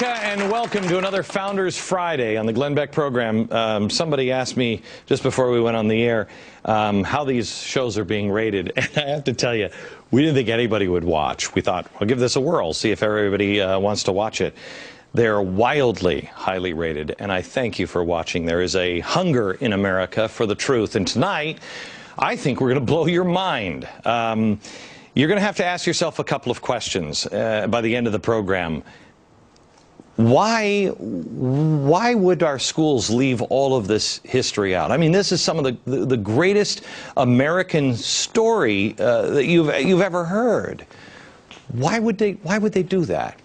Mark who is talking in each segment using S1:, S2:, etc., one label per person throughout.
S1: America, and welcome to another Founders Friday on the Glenn Beck program. Somebody asked me just before we went on the air how these shows are being rated, and I have to tell you, we didn't think anybody would watch. We thought, we'll give this a whirl, see if everybody wants to watch it. They're wildly highly rated, and I thank you for watching. There is a hunger in America for the truth, and tonight, I think we're going to blow your mind. You're going to have to ask yourself a couple of questions by the end of the program. Why would our schools leave all of this history out? I mean, this is some of the greatest American story that you've ever heard. Why would they do that?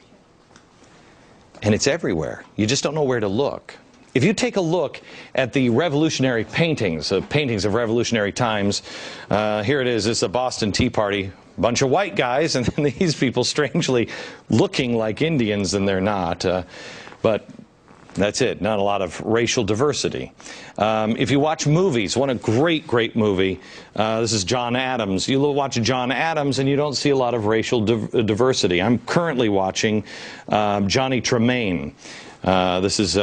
S1: And it's everywhere. You just don't know where to look. If you take a look at the revolutionary paintings of revolutionary times, here it is. It's the Boston Tea Party. Bunch of white guys, and then these people strangely looking like Indians, and they're not. But that's it. Not a lot of racial diversity. If you watch movies, one great movie. This is John Adams. You watch John Adams, and you don't see a lot of racial diversity. I'm currently watching Johnny Tremaine. This is.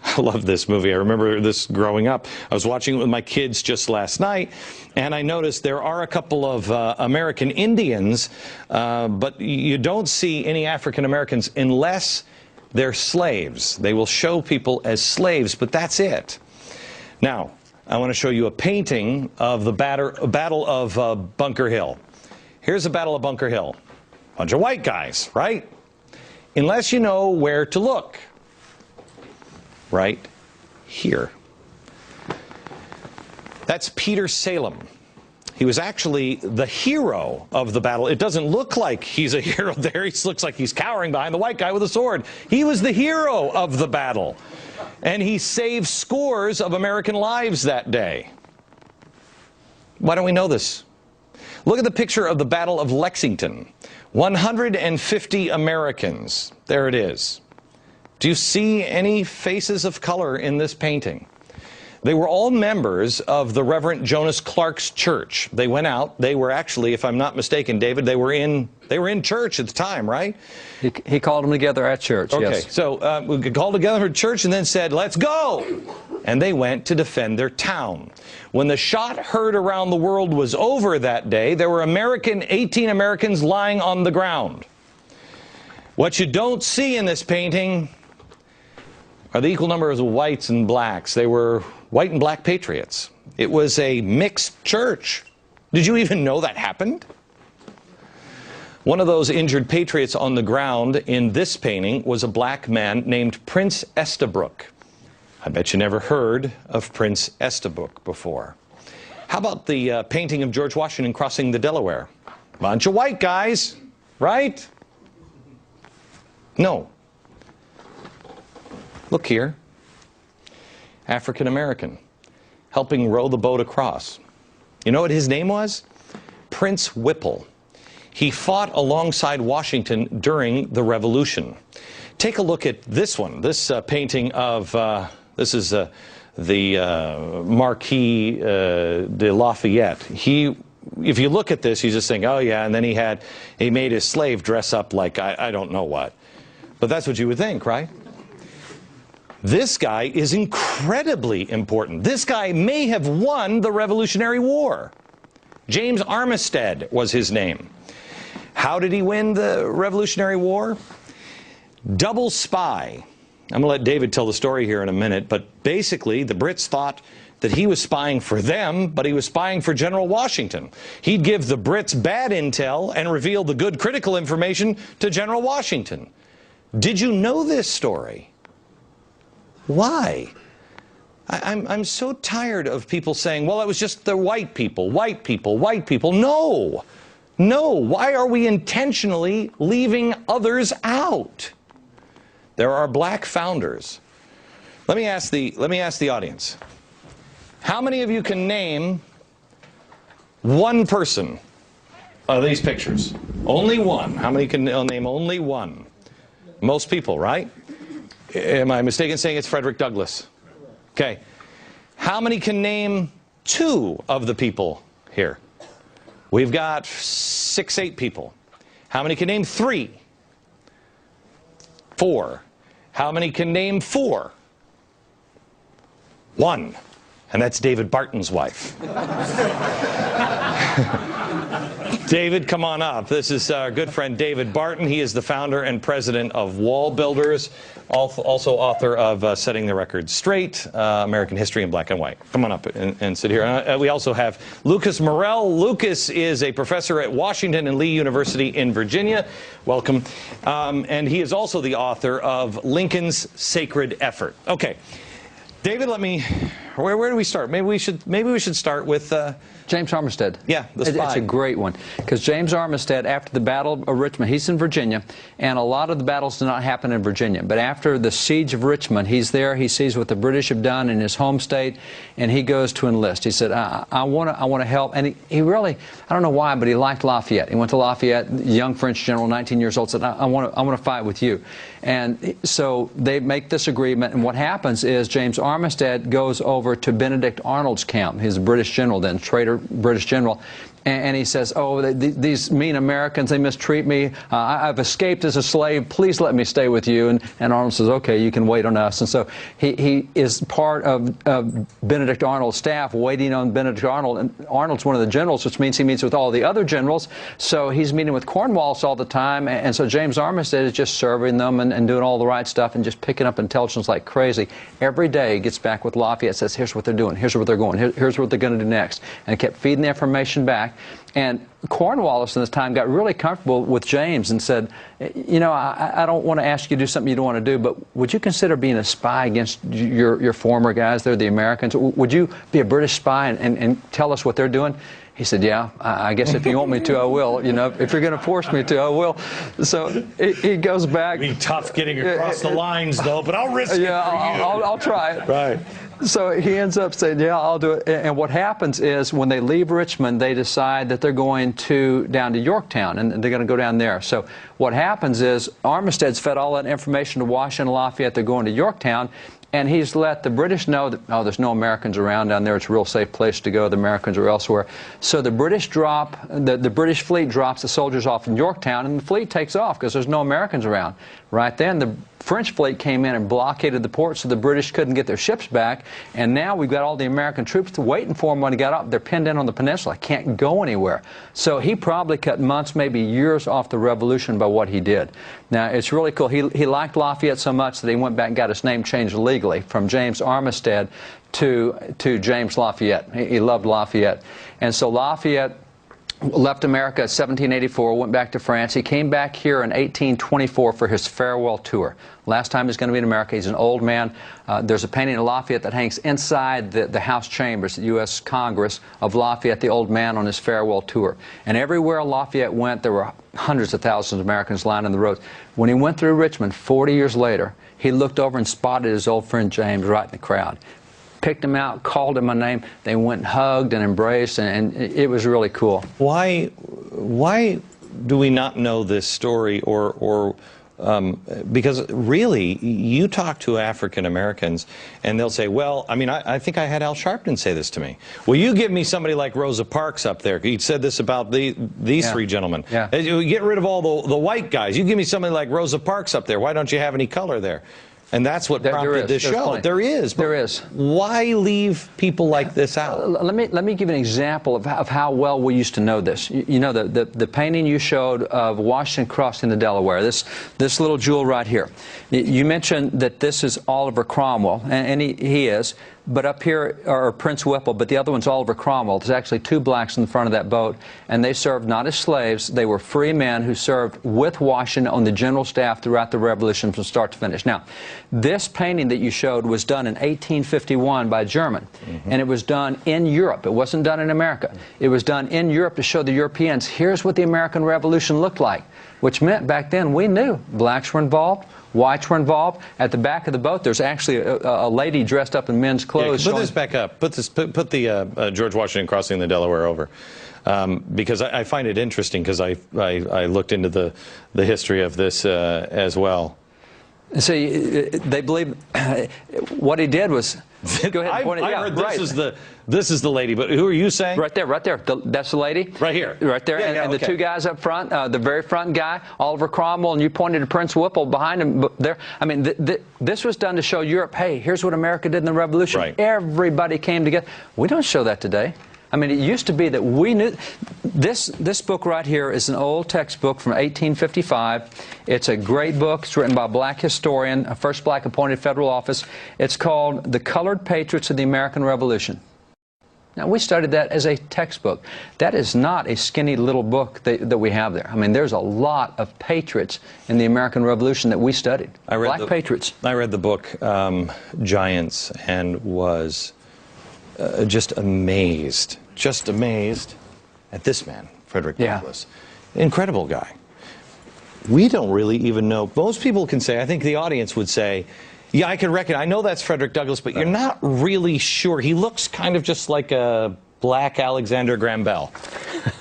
S1: I love this movie. I remember this growing up. I was watching it with my kids just last night, and I noticed there are a couple of American Indians, but you don't see any African Americans unless they're slaves. They will show people as slaves, but that's it. Now, I want to show you a painting of the Battle of Bunker Hill. Here's the Battle of Bunker Hill. Bunch of white guys, right? Unless you know where to look. Right here. That's Peter Salem. He was actually the hero of the battle. It doesn't look like he's a hero there. He looks like he's cowering behind the white guy with a sword. He was the hero of the battle. And he saved scores of American lives that day. Why don't we know this? Look at the picture of the Battle of Lexington. 150 Americans. There it is. Do you see any faces of color in this painting? They were all members of the Reverend Jonas Clark's church. They went out. They were actually, if I'm not mistaken, David, they were in church at the time, right?
S2: He called them together at church,
S1: okay,
S2: yes.
S1: So we called together at church and then said, let's go! And they went to defend their town. When the shot heard around the world was over that day, there were 18 Americans lying on the ground. What you don't see in this painting are the equal numbers of whites and blacks. They were white and black patriots. It was a mixed church. Did you even know that happened? One of those injured patriots on the ground in this painting was a black man named Prince Estabrook. I bet you never heard of Prince Estabrook before. How about the painting of George Washington crossing the Delaware? Bunch of white guys, right? No. Look here, African American, helping row the boat across. You know what his name was? Prince Whipple. He fought alongside Washington during the Revolution. Take a look at this one, this painting of, this is the Marquis de Lafayette. If you look at this, you just think, oh yeah, and then he made his slave dress up like I don't know what. But that's what you would think, right? This guy is incredibly important. This guy may have won the Revolutionary War. James Armistead was his name. How did he win the Revolutionary War? Double spy. I'm going to let David tell the story here in a minute, but basically the Brits thought that he was spying for them, but he was spying for General Washington. He'd give the Brits bad intel and reveal the good critical information to General Washington. Did you know this story? Why? I'm so tired of people saying, well, it was just the white people, white people, white people. No. No. Why are we intentionally leaving others out? There are black founders. Let me ask the audience. How many of you can name one person of these pictures? Only one. How many can name only one? Most people, right? Am I mistaken saying it's Frederick Douglass? Okay. How many can name two of the people here? We've got 6, 8 people. How many can name 3? 4. How many can name 4? 1. And that's David Barton's wife. David, come on up. This is our good friend David Barton. He is the founder and president of Wall Builders, also author of Setting the Record Straight, American History in Black and White. Come on up and sit here. We also have Lucas Morell. Lucas is a professor at Washington and Lee University in Virginia. Welcome. And he is also the author of Lincoln's Sacred Effort. Okay. David, where do we start? Maybe we should start with
S2: James Armistead.
S1: Yeah, the spy.
S2: It's a great one, because James Armistead, after the Battle of Richmond, he's in Virginia, and a lot of the battles do not happen in Virginia. But after the siege of Richmond, he's there. He sees what the British have done in his home state, and he goes to enlist. He said, "I want to help." And he really, I don't know why, but he liked Lafayette. He went to Lafayette, young French general, 19 years old, said, "I want to fight with you." And so they make this agreement, and what happens is James Armistead goes over to Benedict Arnold's camp. He's a British general then, traitor British general. And he says, "Oh, these mean Americans, they mistreat me. I've escaped as a slave. Please let me stay with you." And Arnold says, "Okay, you can wait on us." And so he is part of Benedict Arnold's staff, waiting on Benedict Arnold. And Arnold's one of the generals, which means he meets with all the other generals. So he's meeting with Cornwallis all the time. And so James Armistead is just serving them and doing all the right stuff and just picking up intelligence like crazy. Every day he gets back with Lafayette, says, "Here's what they're doing. Here's where they're going. Here's what they're going to do next." And kept feeding the information back. And Cornwallis in this time got really comfortable with James and said, "You know, I don't want to ask you to do something you don't want to do, but would you consider being a spy against your former guys there, the Americans? Would you be a British spy and tell us what they're doing?" He said, "Yeah, I guess if you want me to, I will. You know, if you're going to force me to, I will." So he goes back.
S1: It'd be tough getting across the lines, though, but I'll risk it for you.
S2: I'll try it.
S1: Right.
S2: So he ends up saying, "Yeah, I'll do it." And what happens is when they leave Richmond, they decide that they're going down to Yorktown, and they're going to go down there. So what happens is Armistead's fed all that information to Washington and Lafayette. They're going to Yorktown. And he's let the British know that, oh, there's no Americans around down there. It's a real safe place to go. The Americans are elsewhere. So the British the British fleet drops the soldiers off in Yorktown, and the fleet takes off because there's no Americans around. Right then, the French fleet came in and blockaded the port, so the British couldn't get their ships back. And now we've got all the American troops waiting for them when he got up. They're pinned in on the peninsula. Can't go anywhere. So he probably cut months, maybe years off the revolution by what he did. Now, it's really cool. He liked Lafayette so much that he went back and got his name changed legally from James Armistead to James Lafayette. He loved Lafayette. And so Lafayette left America in 1784, went back to France. He came back here in 1824 for his farewell tour. Last time he's going to be in America. He's an old man. There's a painting of Lafayette that hangs inside the House chambers, the U.S. Congress, of Lafayette, the old man, on his farewell tour. And everywhere Lafayette went, there were hundreds of thousands of Americans lining the roads. When he went through Richmond 40 years later, he looked over and spotted his old friend James right in the crowd. Picked him out, called him by name. They went and hugged and embraced, and it was really cool.
S1: Why do we not know this story, because really, you talk to African Americans, and they'll say, "Well, I mean, I think I had Al Sharpton say this to me. Well, you give me somebody like Rosa Parks up there. He said this about these three gentlemen.
S2: Yeah.
S1: Get rid of all the white guys. You give me somebody like Rosa Parks up there. Why don't you have any color there?" And that's what prompted this show. There is. Why leave people like this out?
S2: Let me give you an example of how well we used to know this. You know, the painting you showed of Washington crossing the Delaware, this little jewel right here. You mentioned that this is Oliver Cromwell, and he is. But up here are Prince Whipple, but the other one's Oliver Cromwell. There's actually two blacks in the front of that boat, and they served not as slaves. They were free men who served with Washington on the general staff throughout the Revolution from start to finish. Now, this painting that you showed was done in 1851 by a German, and it was done in Europe. It wasn't done in America. It was done in Europe to show the Europeans, here's what the American Revolution looked like, which meant back then we knew blacks were involved, whites were involved. At the back of the boat, there's actually a lady dressed up in men's clothes.
S1: Put this back up. Put the George Washington crossing the Delaware over, because I find it interesting, because I looked into the history of this as well.
S2: See, they believe what he did was. Go ahead.
S1: I heard
S2: right.
S1: this is the lady, but who are you saying?
S2: Right there, right there. That's the lady.
S1: Right here.
S2: Right there.
S1: Yeah,
S2: and the two guys up front, the very front guy, Oliver Cromwell, and you pointed to Prince Whipple behind him there. I mean, this was done to show Europe, hey, here's what America did in the Revolution.
S1: Right.
S2: Everybody came together. We don't show that today. I mean, it used to be that we knew. This book right here is an old textbook from 1855. It's a great book. It's written by a black historian, a first black appointed federal office. It's called The Colored Patriots of the American Revolution. Now, we studied that as a textbook. That is not a skinny little book that we have there. I mean, there's a lot of patriots in the American Revolution that we studied. Black patriots.
S1: I read the book Giants and was just amazed at this man, Frederick Douglass. Incredible guy. We don't really even know. Most people can say, I think the audience would say, yeah, I can reckon. I know that's Frederick Douglass, but you're not really sure. He looks kind of just like a black Alexander Graham Bell.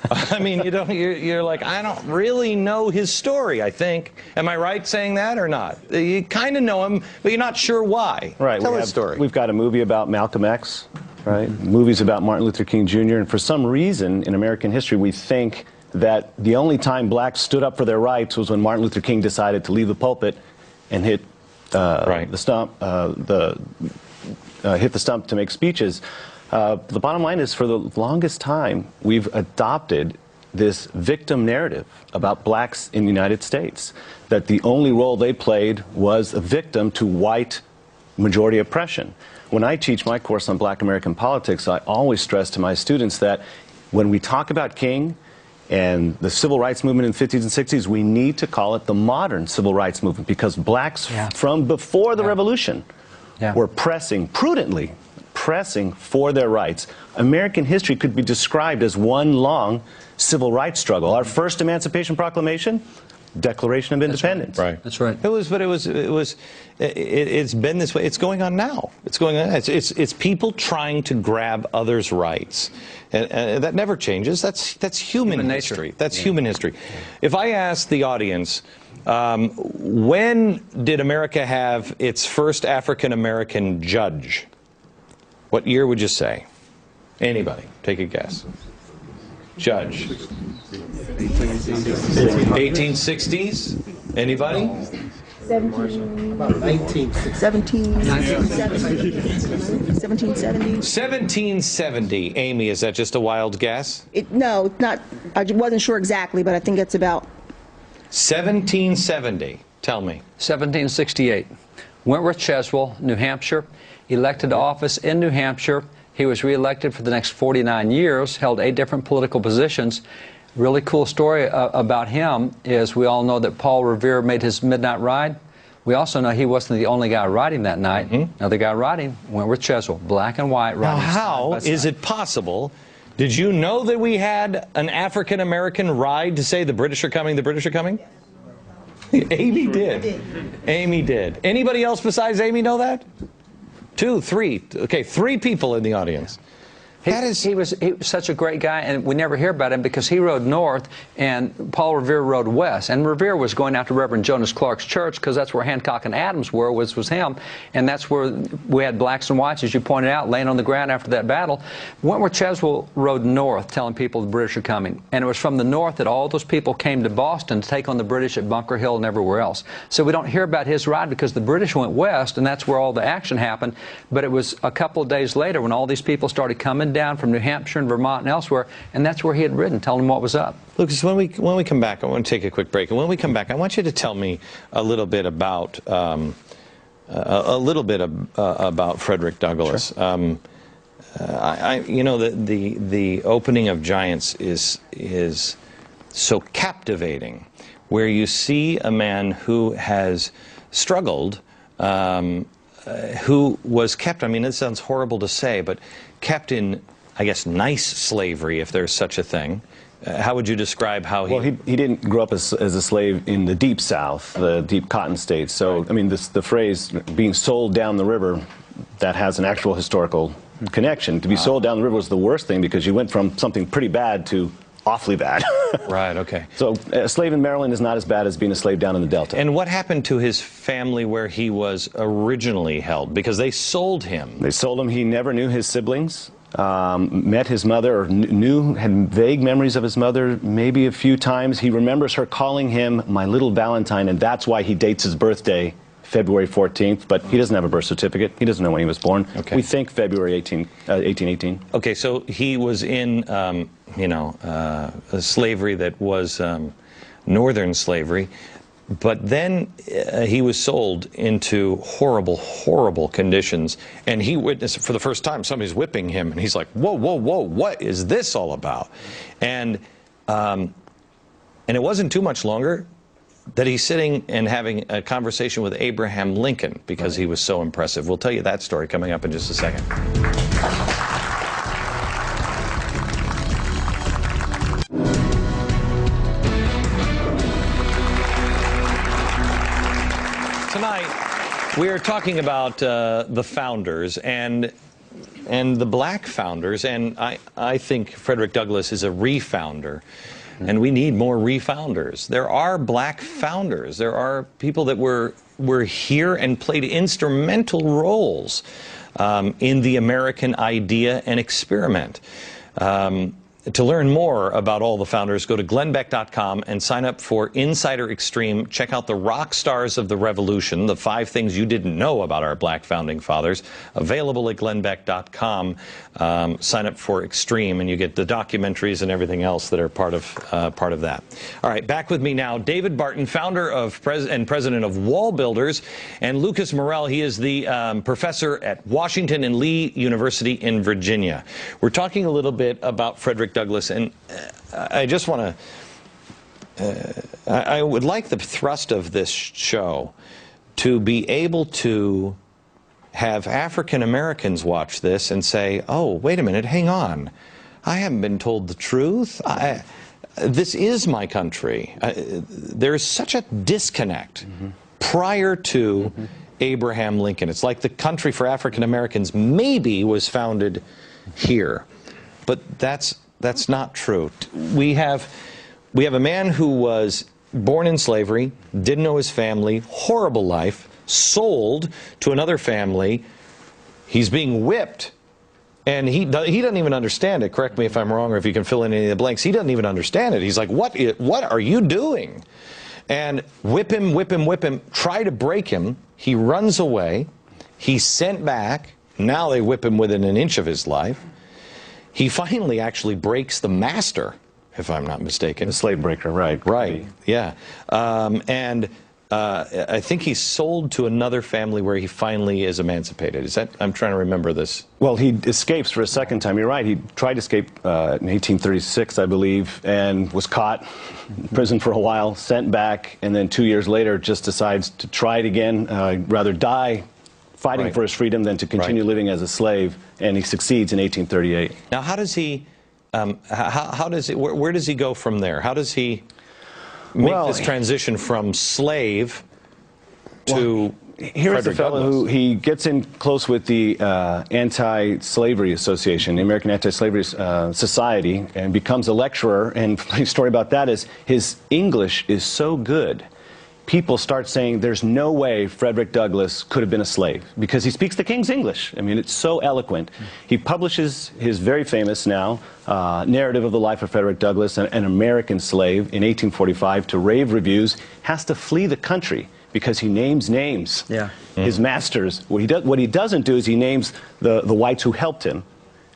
S1: I mean, you're like, I don't really know his story, I think. Am I right saying that or not? You kind of know him, but you're not sure why.
S3: Right.
S1: Tell his story.
S3: We've got a movie about Malcolm X, right? Movies about Martin Luther King Jr. And for some reason in American history, we think that the only time blacks stood up for their rights was when Martin Luther King decided to leave the pulpit and hit the stump, hit the stump to make speeches. The bottom line is, for the longest time, we've adopted this victim narrative about blacks in the United States, that the only role they played was a victim to white majority oppression. When I teach my course on Black American politics, I always stress to my students that when we talk about King and the civil rights movement in the 50s and 60s, we need to call it the modern civil rights movement, because blacks from before the revolution were prudently pressing for their rights. American history could be described as one long civil rights struggle. Our first Emancipation Proclamation, Declaration of Independence.
S2: That's right.
S1: It's been this way. It's going on now. It's going on. It's people trying to grab others' rights, and that never changes. That's human history.
S2: Nature.
S1: That's human history. If I ask the audience, when did America have its first African American judge? What year would you say? Anybody? Take a guess. Judge. 1860s? Anybody? 1770. Amy, is that just a wild guess?
S4: No, it's not. I wasn't sure exactly, but I think it's about
S1: 1770. Tell me.
S2: 1768. Wentworth Cheswell, New Hampshire, elected to office in New Hampshire. He was reelected for the next 49 years, held 8 different political positions. Really cool story about him is we all know that Paul Revere made his midnight ride. We also know he wasn't the only guy riding that night. Another guy riding, Wentworth Cheswell, black and white riding.
S1: Now, how is it possible? Did you know that we had an African-American ride to say the British are coming, the British are coming? Amy did. Amy did. Anybody else besides Amy know that? 2, 3. Okay, 3 people in the audience. He was such a great guy, and we never hear about him because he rode north and Paul Revere rode west. And Revere was going after Reverend Jonas Clark's church because that's where Hancock and Adams were, was him. And that's where we had blacks and whites, as you pointed out, laying on the ground after that battle. Wentworth Cheswell rode north telling people the British are coming. And it was from the north that all those people came to Boston to take on the British at Bunker Hill and everywhere else. So we don't hear about his ride because the British went west, and that's where all the action happened. But it was a couple of days later when all these people started coming down from New Hampshire and Vermont and elsewhere, and that's where he had ridden, telling them what was up. Lucas, when we come back, I want to take a quick break, and when we come back, I want you to tell me a little bit about about Frederick Douglass. Sure. You know, the opening of Giants is so captivating, where you see a man who has struggled, who was kept. I mean, it sounds horrible to say, but kept in, I guess, nice slavery, if there's such a thing. How would you describe how he...
S3: Well, he didn't grow up as a slave in the deep South, the deep cotton states. So, I mean, the phrase being sold down the river, that has an actual historical connection. To be sold down the river was the worst thing because you went from something pretty bad to awfully bad.
S1: Right, okay.
S3: So a slave in Maryland is not as bad as being a slave down in the Delta.
S1: And what happened to his family where he was originally held? Because they sold him.
S3: They sold him. He never knew his siblings, met his mother, or had vague memories of his mother maybe a few times. He remembers her calling him my little Valentine, and that's why he dates his birthday February 14th, but he doesn't have a birth certificate. He doesn't know when he was born.
S1: Okay.
S3: We think February 1818.
S1: Okay, so he was in, a slavery that was northern slavery, but then he was sold into horrible, horrible conditions, and he witnessed for the first time somebody's whipping him, and he's like, whoa, whoa, whoa, what is this all about? And it wasn't too much longer that he's sitting and having a conversation with Abraham Lincoln because he was so impressive. We'll tell you that story coming up in just a second. Tonight, we are talking about the founders and the black founders, and I think Frederick Douglass is a refounder. And we need more refounders. There are black founders. There are people that were here and played instrumental roles in the American idea and experiment. To learn more about all the founders, go to glennbeck.com and sign up for Insider Extreme. Check out the rock stars of the revolution, the 5 things you didn't know about our black founding fathers. Available at glennbeck.com. Sign up for Extreme, and you get the documentaries and everything else that are part of that. All right, back with me now, David Barton, founder of and president of Wall Builders, and Lucas Morel. He is the professor at Washington and Lee University in Virginia. We're talking a little bit about Frederick Douglass, and I just want to, I would like the thrust of this show to be able to have African Americans watch this and say, oh, wait a minute, hang on, I haven't been told the truth. This is my country. There's such a disconnect prior to Abraham Lincoln. It's like the country for African Americans maybe was founded here, but that's not true. We have a man who was born in slavery, didn't know his family, horrible life, sold to another family. He's being whipped, and he doesn't even understand it. Correct me if I'm wrong, or if you can fill in any of the blanks. He doesn't even understand it. He's like, what are you doing? And whip him, whip him, whip him, try to break him. He runs away. He's sent back. Now they whip him within an inch of his life. He finally actually breaks the master, if I'm not mistaken.
S3: The slave breaker, right.
S1: Right, yeah. I think he's sold to another family where he finally is emancipated. Is that, I'm trying to remember this.
S3: Well, he escapes for a second time. You're right. He tried to escape in 1836, I believe, and was caught in prison for a while, sent back, and then 2 years later just decides to try it again, rather die fighting for his freedom than to continue living as a slave, and he succeeds in 1838.
S1: Now, how does he, where does he go from there? How does he make this transition from slave to
S3: here's the fellow who he gets in close with the Anti-Slavery Association, the American Anti-Slavery Society, and becomes a lecturer. And the story about that is his English is so good, people start saying there's no way Frederick Douglass could have been a slave because he speaks the King's English. I mean, it's so eloquent. He publishes his very famous now narrative of the life of Frederick Douglass, an American slave, in 1845 to rave reviews, has to flee the country because he names names, his masters. What he doesn't do is he names the whites who helped him,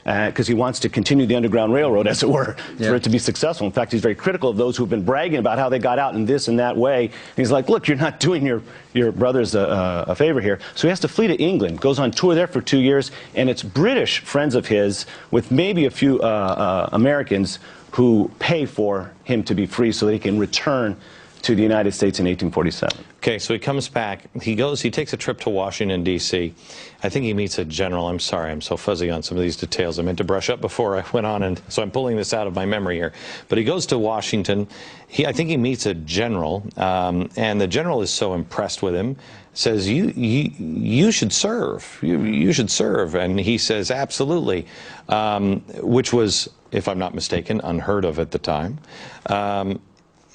S3: because he wants to continue the Underground Railroad, as it were, for it to be successful. In fact, he's very critical of those who've been bragging about how they got out in this and that way. And he's like, look, you're not doing your brothers a favor here. So he has to flee to England, goes on tour there for 2 years, and it's British friends of his, with maybe a few Americans, who pay for him to be free so that he can return to the United States in 1847.
S1: Okay, so he comes back. He takes a trip to Washington, D.C. I think he meets a general. I'm sorry, I'm so fuzzy on some of these details. I meant to brush up before I went on, and so I'm pulling this out of my memory here. But he goes to Washington. I think he meets a general, and the general is so impressed with him, says, you should serve. You should serve. And he says, absolutely, which was, if I'm not mistaken, unheard of at the time.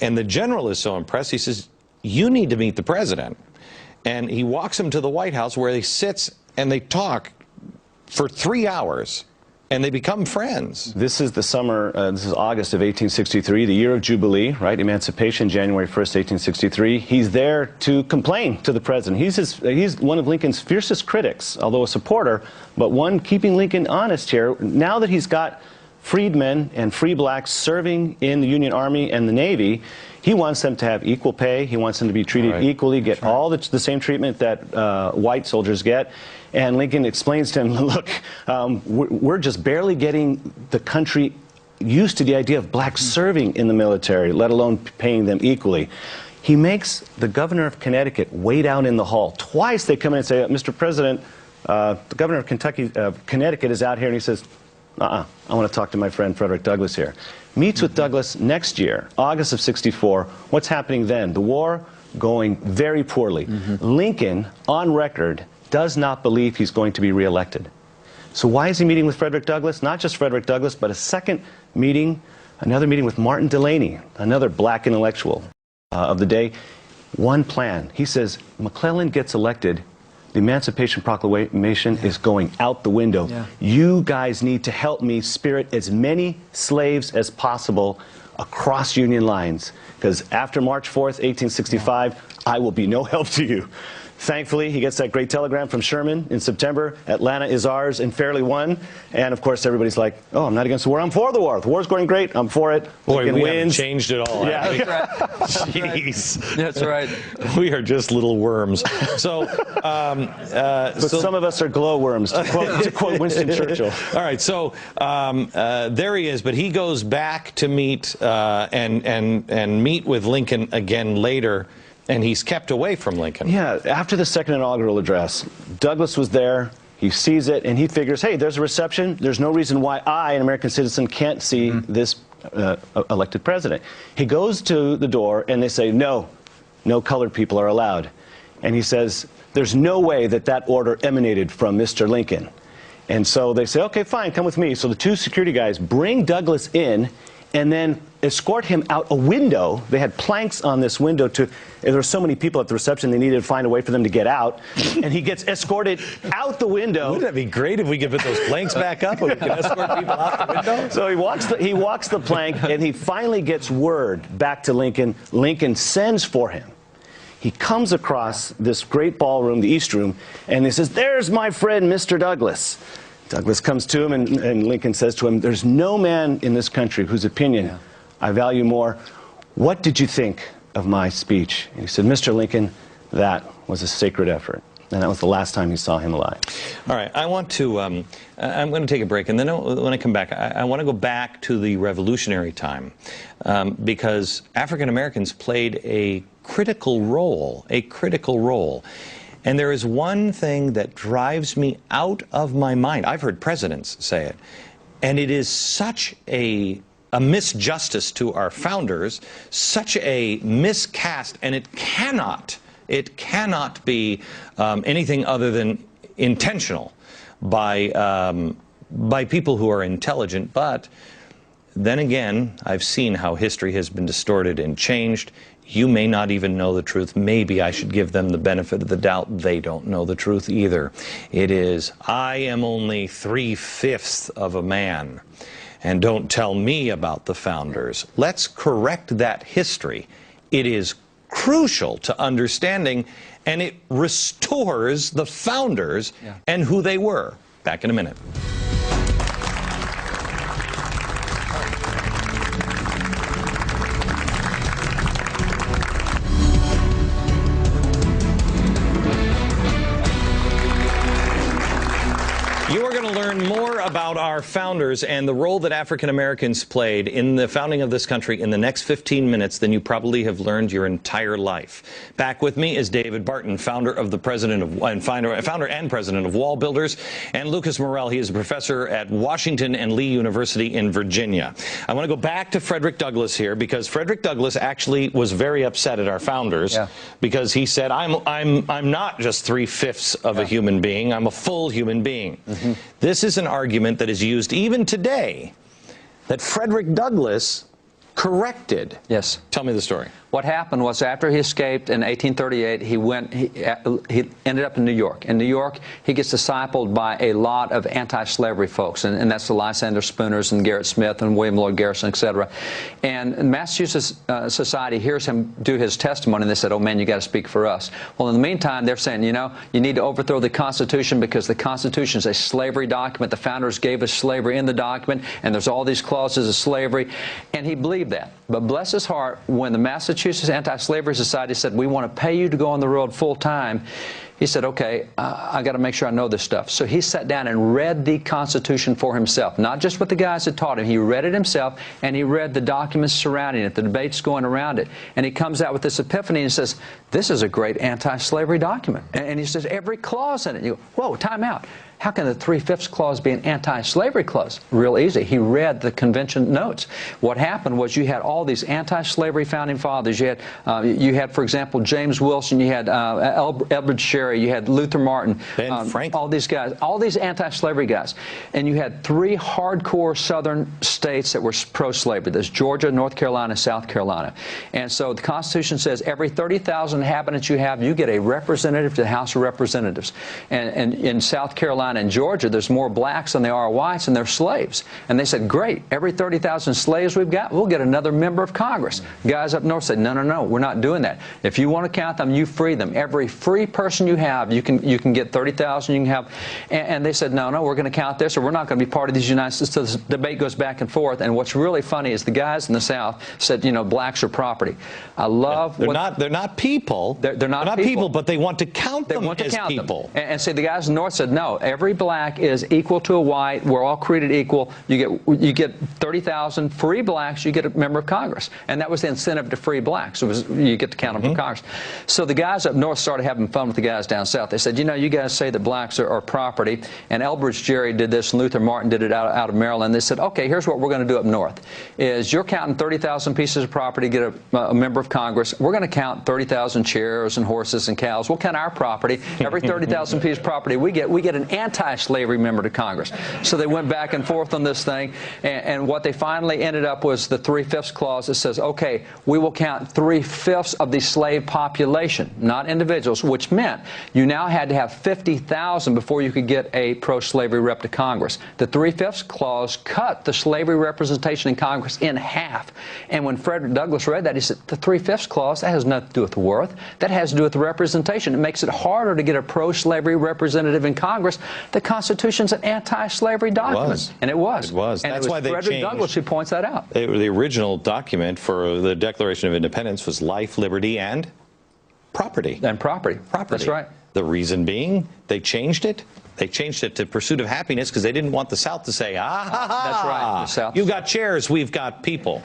S1: And the general is so impressed, he says, you need to meet the president. And he walks him to the White House, where he sits and they talk for 3 hours, and they become friends.
S3: This is the summer, this is August of 1863, the year of Jubilee, right? Emancipation, January 1st, 1863. He's there to complain to the president. He's one of Lincoln's fiercest critics, although a supporter, but one keeping Lincoln honest here. Now that he's got freedmen and free blacks serving in the Union Army and the Navy, he wants them to have equal pay. He wants them to be treated equally, get all the same treatment that white soldiers get. And Lincoln explains to him, look, we're just barely getting the country used to the idea of blacks serving in the military, let alone paying them equally. He makes the governor of Connecticut wait out in the hall. Twice they come in and say, Mr. President, the governor of Connecticut is out here, and he says, I want to talk to my friend Frederick Douglass here. Meets with Douglass next year, August of '64. What's happening then? The war going very poorly. Lincoln, on record, does not believe he's going to be reelected. So why is he meeting with Frederick Douglass? Not just Frederick Douglass, but a second meeting, another meeting with Martin Delany, another black intellectual of the day. One plan. He says, McClellan gets elected, the Emancipation Proclamation is going out the window. You guys need to help me spirit as many slaves as possible across Union lines, because after March 4th, 1865, I will be no help to you. Thankfully, he gets that great telegram from Sherman in September. Atlanta is ours and fairly won. And, of course, everybody's like, oh, I'm not against the war. I'm for the war. The war's going great. I'm for it.
S1: Boy, we
S3: wins.
S1: haven't changed at all.
S3: Yeah.
S1: Jeez.
S2: That's right.
S1: We are just little worms. So,
S3: but some of us are glowworms, to quote Winston Churchill.
S1: All right, so there he is, but he goes back to meet and meet with Lincoln again later. And he's kept away from Lincoln. Yeah,
S3: after the second inaugural address, Douglass was there. He sees it, and he figures, hey, there's a reception. There's no reason why I, an American citizen, can't see this elected president. He goes to the door, and they say, no colored people are allowed. And he says, there's no way that that order emanated from Mr. Lincoln. And so they say, okay, fine, come with me. So the two security guys bring Douglass in and then escort him out a window. They had planks on this window there were so many people at the reception, they needed to find a way for them to get out. And he gets escorted out the window.
S1: Wouldn't that be great if we could put those planks back up and we could escort people out the window?
S3: So he walks the plank, and he finally gets word back to Lincoln. Lincoln sends for him. He comes across this great ballroom, the East Room, and he says, there's my friend, Mr. Douglass. Douglass comes to him, and Lincoln says to him, there's no man in this country whose opinion I value more. What did you think of my speech? And he said, Mr. Lincoln, that was a sacred effort. And that was the last time he saw him alive.
S1: All right, I want to, I'm going to take a break, and then when I come back, I want to go back to the Revolutionary time, because African Americans played a critical role, And there is one thing that drives me out of my mind. I've heard presidents say it, and it is such a misjustice to our founders, such a miscast, and it cannot be anything other than intentional by people who are intelligent. But then again, I've seen how history has been distorted and changed. You may not even know the truth. Maybe I should give them the benefit of the doubt. They don't know the truth either. It is, I am only 3/5 of a man. And don't tell me about the founders. Let's correct that history. It is crucial to understanding, and it restores the founders and who they were. Back in a minute. You are going to learn more about our founders and the role that African Americans played in the founding of this country in the next 15 minutes than you probably have learned your entire life. Back with me is David Barton, founder and president of Wall Builders, and Lucas Morel. He is a professor at Washington and Lee University in Virginia. I want to go back to Frederick Douglass here, because Frederick Douglass actually was very upset at our founders, because he said, I'm not just 3/5 of a human being, I'm a full human being. This is an argument that is used even today that Frederick Douglass corrected.
S2: Yes.
S1: Tell me the story.
S2: What happened was, after he escaped in 1838, he ended up in New York. In New York, he gets discipled by a lot of anti-slavery folks, and that's the Lysander Spooners and Gerrit Smith and William Lloyd Garrison, etc. And Massachusetts society hears him do his testimony, and they said, oh man, you got to speak for us. Well, in the meantime, they're saying, you know, you need to overthrow the Constitution, because the Constitution is a slavery document. The founders gave us slavery in the document, and there's all these clauses of slavery. And he believed that. But bless his heart, when the Massachusetts Anti-Slavery Society said, we want to pay you to go on the road full time, he said, okay, I got to make sure I know this stuff. So he sat down and read the Constitution for himself, not just what the guys had taught him. He read it himself, and he read the documents surrounding it, the debates going around it. And he comes out with this epiphany and says, this is a great anti-slavery document. And he says, every clause in it. You go, whoa, time out. How can the 3/5 clause be an anti-slavery clause? Real easy. He read the convention notes. What happened was, you had all these anti-slavery founding fathers. You had, for example, James Wilson. You had Elbridge Sherry. You had Luther Martin.
S1: Ben Franklin.
S2: All these guys, all these anti-slavery guys. And you had 3 hardcore southern states that were pro-slavery. There's Georgia, North Carolina, South Carolina. And so the Constitution says every 30,000 inhabitants you have, you get a representative to the House of Representatives. And in South Carolina and Georgia, there's more blacks than there are whites, and they're slaves. And they said, great, every 30,000 slaves we've got, we'll get another member of Congress. Guys up north said, no, no, no, we're not doing that. If you want to count them, you free them. Every free person you have, you can get 30,000. You can have, and they said, no, no, we're going to count this, or we're not going to be part of these United States. So this debate goes back and forth. And what's really funny is the guys in the South said, you know, blacks are property. I love.
S1: They're not people.
S2: They're not people,
S1: but they want to count them as people.
S2: And see, the guys in the North said, no, every black is equal to a white. We're all created equal. You get 30,000 free blacks. You get a member of Congress, and that was the incentive to free blacks. It was, you get to count them for Congress. So the guys up north started having fun with the guys down south. They said, you know, you guys say that blacks are property, and Elbridge Gerry did this, and Luther Martin did it out of Maryland. They said, okay, here's what we're going to do up north: is you're counting 30,000 pieces of property, get a member of Congress. We're going to count 30,000 chairs and horses and cows. We'll count our property. Every 30,000 pieces of property we get an anti-slavery member to Congress. So they went back and forth on this thing, and what they finally ended up was the 3/5 clause that says, okay, we will count 3/5 of the slave population, not individuals, which meant you now had to have 50,000 before you could get a pro-slavery rep to Congress. The 3/5 clause cut the slavery representation in Congress in half. And when Frederick Douglass read that, he said, the 3/5 clause, that has nothing to do with the worth. That has to do with the representation. It makes it harder to get a pro-slavery representative in Congress. The Constitution's an anti-slavery document. And it was.
S1: It was.
S2: And
S1: That's why they
S2: Frederick
S1: changed.
S2: Douglass who points that out.
S1: The original document for the Declaration of Independence was life, liberty, and property.
S2: And property. That's right.
S1: The reason being, they changed it. They changed it to pursuit of happiness because they didn't want the South to say,
S2: That's right. The South.
S1: You've got chairs, we've got people.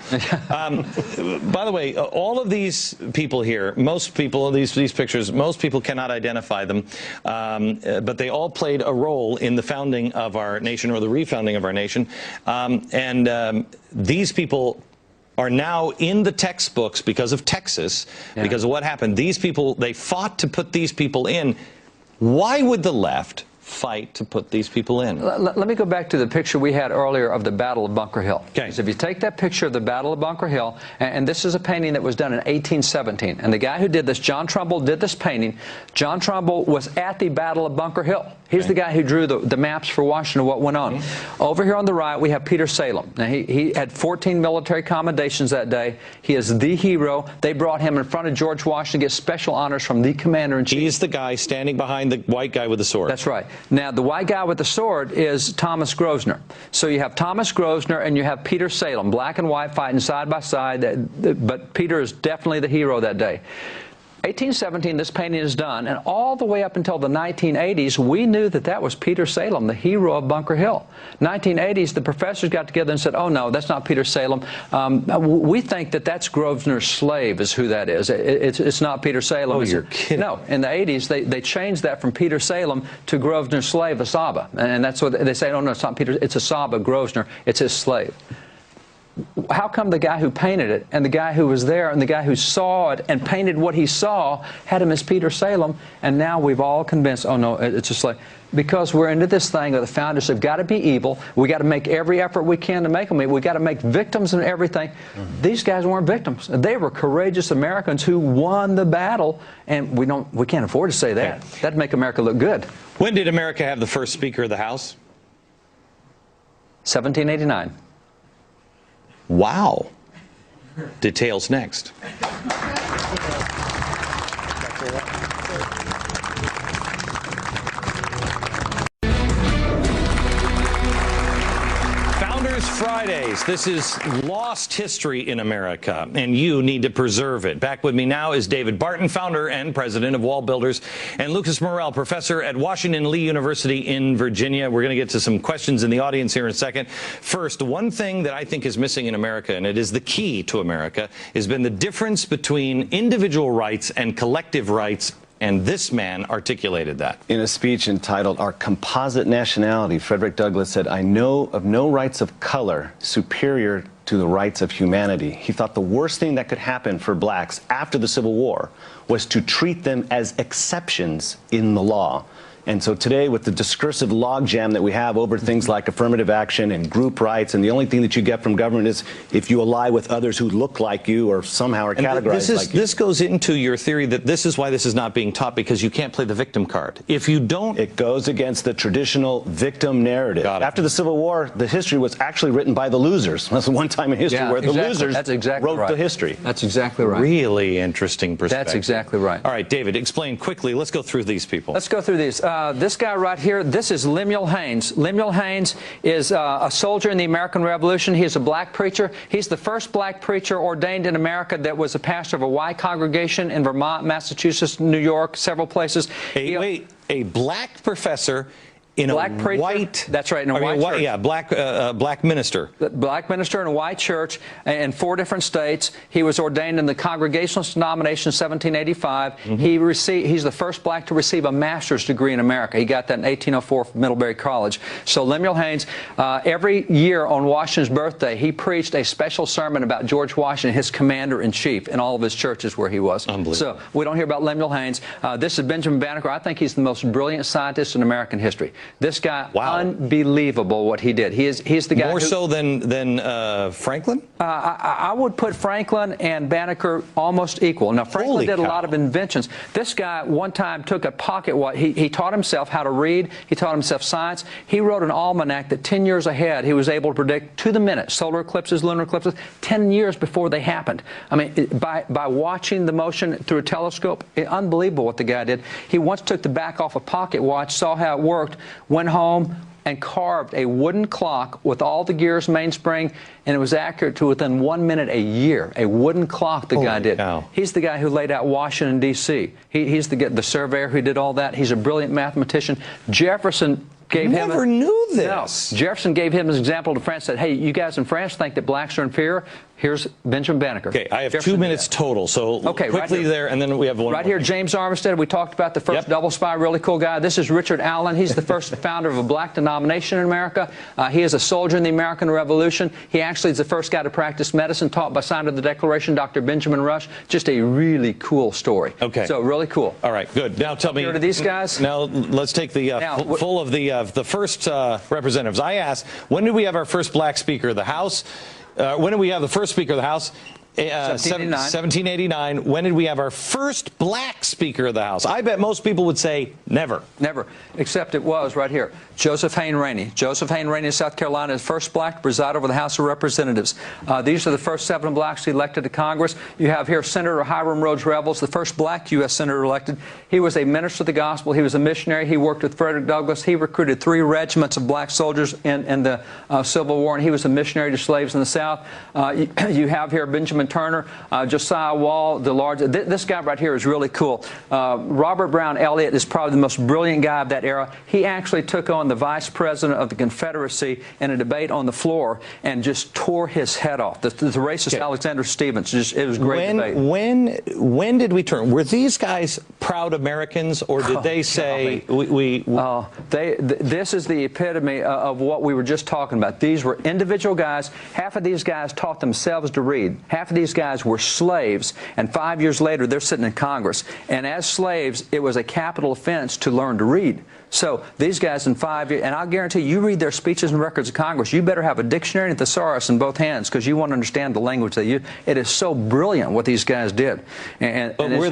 S1: By the way, all of these people here, most people, these pictures, most people cannot identify them, but they all played a role in the founding of our nation, or the refounding of our nation. These people are now in the textbooks because of Texas, because of what happened. These people, they fought to put these people in. Why would the left fight to put these people in?
S2: Let me go back to the picture we had earlier of the Battle of Bunker Hill.
S1: Okay.
S2: So if you take that picture of the Battle of Bunker Hill, and this is a painting that was done in 1817, and the guy who did this, John Trumbull, did this painting. John Trumbull was at the Battle of Bunker Hill. He's the guy who drew the maps for Washington, what went on. Over here on the right, we have Peter Salem. Now, he had 14 military commendations that day. He is the hero. They brought him in front of George Washington to get special honors from the commander-in-chief.
S1: He's the guy standing behind the white guy with the sword.
S2: That's right. Now, the white guy with the sword is Thomas Grosvenor. So you have Thomas Grosvenor and you have Peter Salem, black and white, fighting side by side. But Peter is definitely the hero that day. 1817, this painting is done, and all the way up until the 1980s, we knew that that was Peter Salem, the hero of Bunker Hill. 1980s, the professors got together and said, oh, no, that's not Peter Salem. We think that that's Grosvenor's slave is who that is. It's not Peter Salem.
S1: Oh, you're kidding.
S2: No, in the 80s, they changed that from Peter Salem to Grosvenor's slave, Asaba. And that's what they say, oh, no, it's not Peter, it's Asaba, Grosvenor, it's his slave. How come the guy who painted it and the guy who was there and the guy who saw it and painted what he saw had him as Peter Salem, and now we've all convinced, oh, no, it's a slave? Because we're into this thing that the founders have got to be evil. We got to make every effort we can to make them evil. We got to make victims and everything. These guys weren't victims. They were courageous Americans who won the battle, and we can't afford to say that.
S1: Okay.
S2: That'd make America look good.
S1: When did America have the first Speaker of the House?
S2: 1789.
S1: Wow. Details next. Founders Fridays. This is lost history in America, and you need to preserve it. Back with me now is David Barton, founder and president of Wall Builders, and Lucas Morrell, professor at Washington Lee University in Virginia. We're going to get to some questions in the audience here in a second. First, one thing that I think is missing in America, and it is the key to America, has been the difference between individual rights and collective rights. And this man articulated that.
S3: In a speech entitled Our Composite Nationality, Frederick Douglass said, I know of no rights of color superior to the rights of humanity. He thought the worst thing that could happen for blacks after the Civil War was to treat them as exceptions in the law. And so today, with the discursive logjam that we have over things like affirmative action and group rights, and the only thing that you get from government is if you ally with others who look like you or somehow are categorized like you.
S1: This goes into your theory that this is why this is not being taught, because you can't play the victim card. If you don't...
S3: It goes against the traditional victim narrative. After the Civil War, the history was actually written by the losers. That's the one time in history where the losers wrote the history.
S2: That's exactly right.
S1: Really interesting perspective.
S2: That's exactly right.
S1: All right, David, explain quickly. Let's go through these people.
S2: Let's go through these. This guy right here, this is Lemuel Haynes. Lemuel Haynes is a soldier in the American Revolution. He is a black preacher. He's the first black preacher ordained in America that was a pastor of a white congregation in Vermont, Massachusetts, New York, several places.
S1: A black professor in
S2: black
S1: a
S2: preacher,
S1: white...
S2: That's right, in a white church.
S1: Yeah, black minister.
S2: Black minister in a white church in 4 different states. He was ordained in the Congregationalist denomination in 1785. He's the first black to receive a master's degree in America. He got that in 1804 from Middlebury College. So Lemuel Haynes, every year on Washington's birthday, he preached a special sermon about George Washington, his commander-in-chief, in all of his churches where he was.
S1: Unbelievable.
S2: So we don't hear about Lemuel Haynes. This is Benjamin Banneker. I think he's the most brilliant scientist in American history. This guy, unbelievable what he did. He's the guy
S1: more so than Franklin?
S2: I would put Franklin and Banneker almost equal. Now, Franklin did a lot of inventions. This guy one time took a pocket watch. He taught himself how to read. He taught himself science. He wrote an almanac that 10 years ahead he was able to predict to the minute solar eclipses, lunar eclipses, 10 years before they happened. I mean, by watching the motion through a telescope, unbelievable what the guy did. He once took the back off a pocket watch, saw how it worked, went home and carved a wooden clock with all the gears, mainspring, and it was accurate to within 1 minute a year. A wooden clock the guy did.
S1: Cow.
S2: He's the guy who laid out Washington, D.C. He's the surveyor who did all that. He's a brilliant mathematician. Jefferson gave him...
S1: Never knew this.
S2: No. Jefferson gave him as an example to France, said, hey, you guys in France think that blacks are inferior? Here's Benjamin Banneker.
S1: Okay, I have Jefferson 2 minutes total, so quickly right there, and then we have one
S2: right here, James Armistead. We talked about the first double spy, really cool guy. This is Richard Allen. He's the first founder of a black denomination in America. He is a soldier in the American Revolution. He actually is the first guy to practice medicine, taught by sign of the Declaration, Dr. Benjamin Rush. Just a really cool story.
S1: Okay.
S2: So really cool.
S1: All right, good. Now tell me.
S2: Here to these guys.
S1: Now let's take the full of the first representatives. I asked, when did we have our first black Speaker of the House? When did we have the first Speaker of the House? 1789. When did we have our first black Speaker of the House? I bet most people would say never.
S2: Never. Except it was right here. Joseph Hayne Rainey. Joseph Hayne Rainey of South Carolina is the first black to preside over the House of Representatives. These are the first 7 blacks elected to Congress. You have here Senator Hiram Rhodes Revels, the first black U.S. Senator elected. He was a minister of the gospel. He was a missionary. He worked with Frederick Douglass. He recruited 3 regiments of black soldiers in the Civil War, and he was a missionary to slaves in the South. You have here Benjamin Benjamin Turner, Josiah Wall, the large. This guy right here is really cool. Robert Brown Elliott is probably the most brilliant guy of that era. He actually took on the vice president of the Confederacy in a debate on the floor and just tore his head off. The racist Alexander Stephens. It was a great debate.
S1: When did we turn? Were these guys proud Americans, or did they say
S2: this is the epitome of what we were just talking about. These were individual guys. Half of these guys taught themselves to read. Half of these guys were slaves, and 5 years later they're sitting in Congress. And as slaves, it was a capital offense to learn to read. So these guys in 5 years, and I'll guarantee you read their speeches and records of Congress, you better have a dictionary and thesaurus in both hands, because you want to understand the language they use. It is so brilliant what these guys did.
S1: But were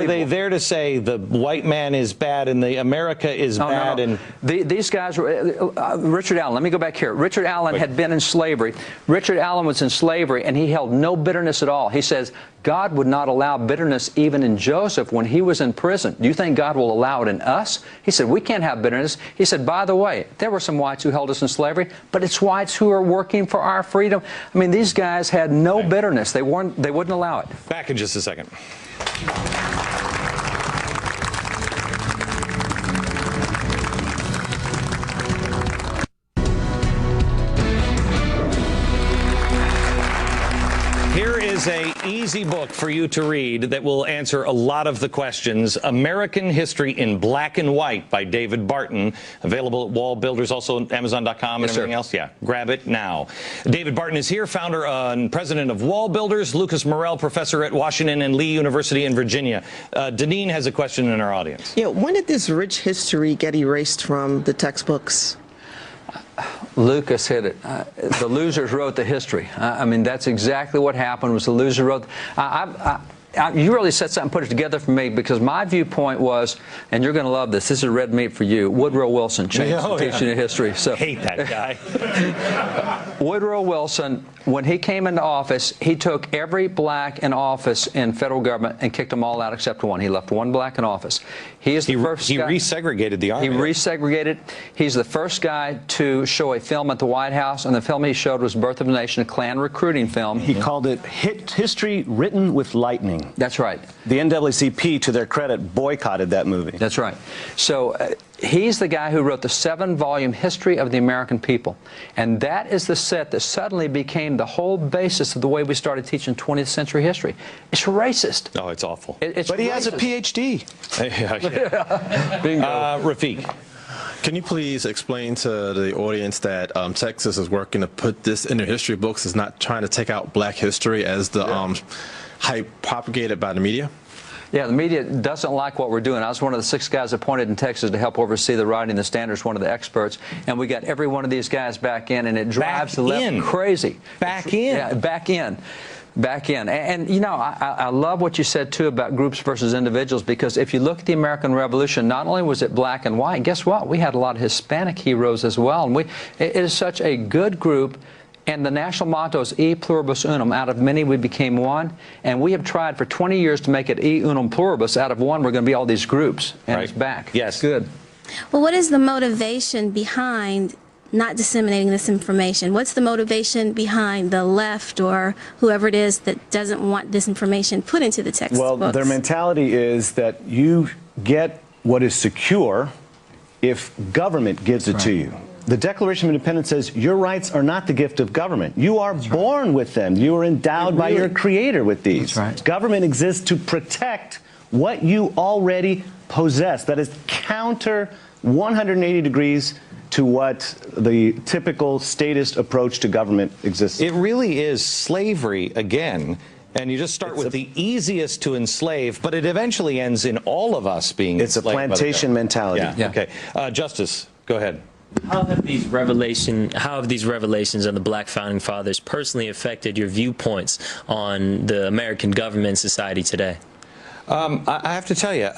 S1: they there to say the white man is bad and the America is bad?
S2: No. These guys were, Richard Allen, let me go back here. Richard Allen had been in slavery. Richard Allen was in slavery, and he held no bitterness at all. He says, God would not allow bitterness even in Joseph when he was in prison. Do you think God will allow it in us? He said, we can't have bitterness. He said, by the way, there were some whites who held us in slavery, but it's whites who are working for our freedom. I mean, these guys had no bitterness. They wouldn't allow it.
S1: Back in just a second. Here is an easy book for you to read that will answer a lot of the questions. American History in Black and White by David Barton. Available at Wall Builders, also Amazon.com and everything else. Yeah, grab it now. David Barton is here, founder and president of Wall Builders. Lucas Morrell, professor at Washington and Lee University in Virginia. Deneen has a question in our audience.
S5: Yeah, when did this rich history get erased from the textbooks?
S2: Lucas hit it. The losers wrote the history. I mean, that's exactly what happened. Was the loser wrote. You really set something, put it together for me, because my viewpoint was, and you're going to love this. This is red meat for you. Woodrow Wilson changed the teaching of history. So
S1: hate that guy.
S2: Woodrow Wilson, when he came into office, he took every black in office in federal government and kicked them all out except one. He left one black in office. He is the first guy.
S1: He resegregated the army.
S2: He resegregated. He's the first guy to show a film at the White House, and the film he showed was Birth of a Nation, a Klan recruiting film.
S3: He called it History Written with Lightning.
S2: That's right.
S3: The NAACP, to their credit, boycotted that movie.
S2: That's right. So he's the guy who wrote the 7-volume History of the American People. And that is the set that suddenly became the whole basis of the way we started teaching 20th century history. It's racist.
S1: Oh, it's awful.
S2: But
S3: he has a PhD.
S2: Bingo.
S1: Rafiq.
S6: Can you please explain to the audience that Texas is working to put this in their history books, is not trying to take out black history as the hype propagated by the media?
S2: Yeah, the media doesn't like what we're doing. I was one of the 6 guys appointed in Texas to help oversee the writing, the standards, one of the experts, and we got every one of these guys back in, and it drives the left crazy.
S1: Back in.
S2: Yeah, back in. Back in. And you know, I love what you said, too, about groups versus individuals, because if you look at the American Revolution, not only was it black and white, guess what? We had a lot of Hispanic heroes as well. And it is such a good group. And the national motto is E pluribus unum. Out of many, we became one. And we have tried for 20 years to make it E unum pluribus. Out of one, we're going to be all these groups. And it's back.
S1: Yes.
S2: Good.
S7: Well, what is the motivation behind not disseminating this information? What's the motivation behind the left or whoever it is that doesn't want this information put into the textbooks?
S3: Well, their mentality is that you get what is secure if government gives it to you. The Declaration of Independence says your rights are not the gift of government. You are born with them. You are endowed by your Creator with these. Government exists to protect what you already possess. That is counter 180 degrees to what the typical statist approach to government exists.
S1: It really is slavery again. And you just start with the easiest to enslave, but it eventually ends in all of us being enslaved.
S3: It's a plantation mentality.
S1: Yeah. Okay. Justice, go ahead.
S8: How have these revelations on the Black Founding Fathers personally affected your viewpoints on the American government and society today?
S1: I have to tell you,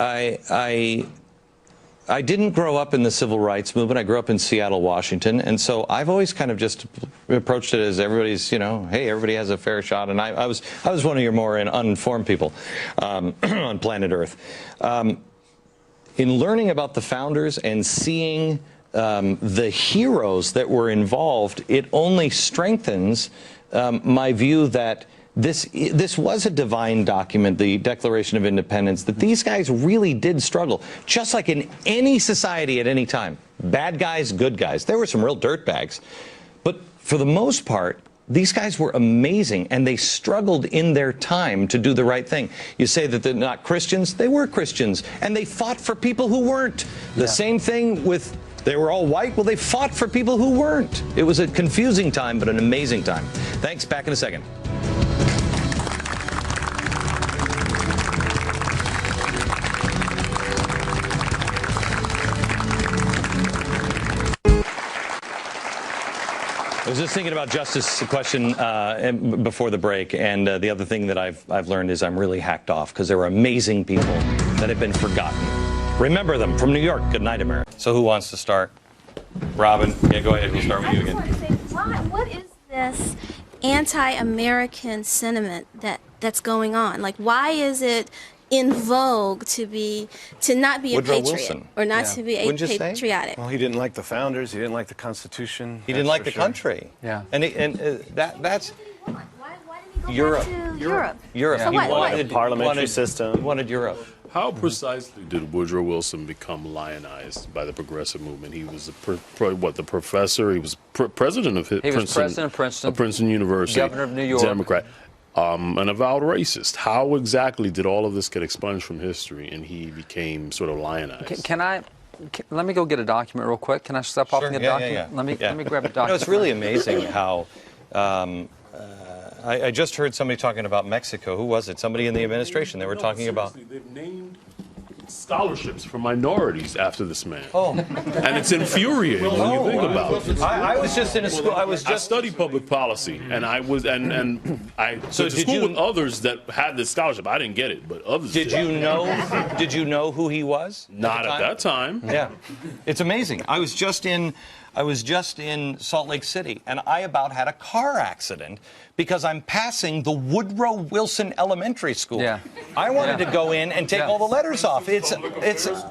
S1: I didn't grow up in the civil rights movement. I grew up in Seattle, Washington, and so I've always kind of just approached it as everybody's, you know, hey, everybody has a fair shot. And I was one of your more uninformed people on planet Earth. In learning about the founders and seeing the heroes that were involved, it only strengthens my view that this was a divine document, the Declaration of Independence, that these guys really did struggle, just like in any society at any time. Bad guys, good guys. There were some real dirtbags. But for the most part, these guys were amazing, and they struggled in their time to do the right thing. You say that they're not Christians. They were Christians, and they fought for people who weren't. The same thing with, they were all white. Well, they fought for people who weren't. It was a confusing time, but an amazing time. Thanks. Back in a second. I was just thinking about Justice's question before the break, and the other thing that I've learned is I'm really hacked off because there were amazing people that have been forgotten. Remember them from New York. Good night, America. So who wants to start? Robin, yeah, go ahead. We'll start with you again.
S7: I just want to say, what is this anti-American sentiment that's going on? Like, why is it in vogue to not be
S1: Woodrow
S7: a patriot
S1: Wilson.
S7: or not to be patriotic?
S3: Well, he didn't like the founders. He didn't like the Constitution.
S1: He didn't like the country.
S2: Yeah.
S1: And that's
S7: Why didn't he go
S1: Europe.
S7: back to Europe?
S1: Europe.
S7: So
S1: He
S7: what?
S1: wanted
S3: Parliamentary system.
S1: He wanted Europe.
S9: How precisely did Woodrow Wilson become lionized by the progressive movement? He was the professor. He was president of Princeton.
S2: He was president of Princeton.
S9: Of Princeton University.
S2: Governor of New York.
S9: Democrat. An avowed racist. How exactly did all of this get expunged from history and he became sort of lionized?
S2: Let me go get a document real quick. Can I step off and get a document?
S1: Yeah.
S2: Let me grab a document.
S1: You know, it's really amazing how I just heard somebody talking about Mexico. Who was it? Somebody in the administration. They were talking about.
S9: They've named scholarships for minorities after this man.
S1: Oh.
S9: And it's infuriating when you think about it.
S1: I was just in a school.
S9: I studied public policy, and I was I went to school with others that had this scholarship. I didn't get it, but others did.
S1: Did you know who he was?
S9: Not at that time.
S1: Yeah, it's amazing. I was just in Salt Lake City, and I about had a car accident because I'm passing the Woodrow Wilson Elementary School.
S2: Yeah.
S1: I wanted to go in and take all the letters off. It's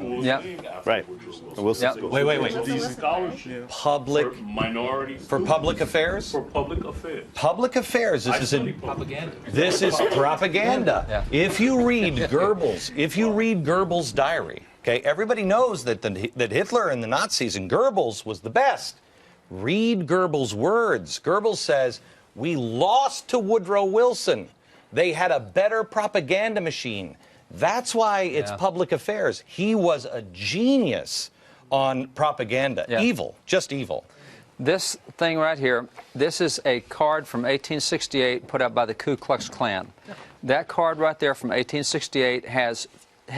S2: yeah.
S3: Right. Wilson School.
S1: Wait.
S9: These scholarships
S1: Public
S9: for minorities.
S1: for public affairs.
S9: For public affairs.
S1: Public affairs. This is
S9: propaganda.
S1: This is propaganda.
S2: Yeah.
S1: If you read Goebbels' diary, okay, everybody knows that Hitler and the Nazis and Goebbels was the best. Read Goebbels' words. Goebbels says, "We lost to Woodrow Wilson. They had a better propaganda machine." That's why it's public affairs. He was a genius on propaganda.
S2: Yeah.
S1: Evil, just evil.
S2: This thing right here, this is a card from 1868 put out by the Ku Klux Klan. That card right there from 1868 has